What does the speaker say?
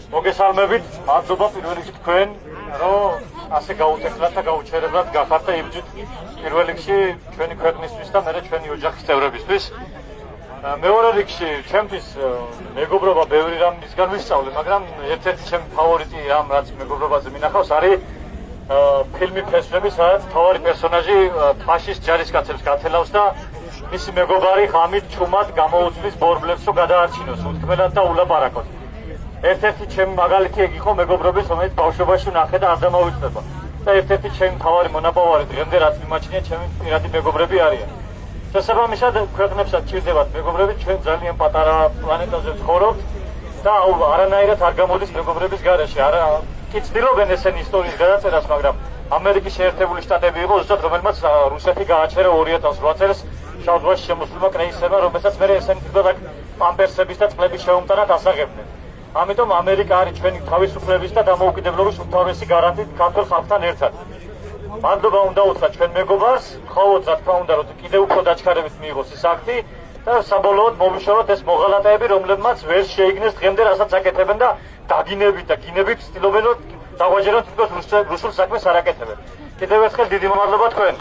მოგესალმებით, მადლობა პირველ რიგში თქვენ, რომ ასე გაუთექლათ და გაუჩერებლად გახართ და იბრძვით პირველ რიგში ჩვენი ქვეყნისთვის და მერე ჩვენი ოჯახის წევრებისთვის. მეორე რიგში ჩემთვის მეგობრობა ბევრი რამისგან ვისწავლე, მაგრამ ერთ-ერთი ჩემი ფავორიტი ამ რაც მეგობრობაზე მინახავს არის ფილმი „ფესვები“, სადაც მთავარი პერსონაჟი ფაშის ჯარისკაცებს გათელავს და მისი მეგობარი ღამით ჩუმად გამოუძღვის ბორბლებს, რომ გადაარჩინოს უთქმელად და ულაპარაკოს. ერთ-ერთი ჩემი მაგალითი ეგ იყო მეგობრობის, რომელიც ბავშვობაში ვნახე და არ დამოვიწყდება. და ერთ-ერთი ჩემი მთავარი მონაპოვარი დღემდე რაც მიმაჩნია ჩემი პირადი მეგობრები არიან. შესაბამისად, ქვეყნებსაც ჭირდებათ მეგობრები, ჩვენ ძალიან პატარა პლანეტაზე ვცხოვრობთ და არანაირად არ გამოდის მეგობრების გარეშე. კი ცდილობენ ესენი ისტორიის გადაწერას, მაგრამ ამერიკის შეერთებული შტატები იყო ზუსტად რომელმაც რუსეთი გააჩერა 2008 წელს შავ ზღვაში შემოსულმა კრეისერმა, რომელსაც მერე ესენი თვითონ პამპერსების და წყლების შეუმტანად ასაღებდნენ. ამიტომ ამერიკა არის ჩვენი თავისუფლების და დამოუკიდებლობის უმთავრესი გარანტი ქართულ ხალხთან ერთად. მადლობა უნდა უთხრა ჩვენ მეგობარს, მხოლოდ რა თქმა უნდა, რომ კიდევ უფრო დაჩქარებით მიიღოს ეს აქტი და საბოლოოდ მოვიშოროთ ეს მოღალატეები, რომლებმაც ვერ შეიგნეს დღემდე რასაც აკეთებენ და დაგინებით და გინებით ცდილობენ რომ დაგვაჯერონ თვითონ რუსულ საქმეს არ აკეთებენ. კიდევ ერთხელ დიდი მადლობა თქვენ.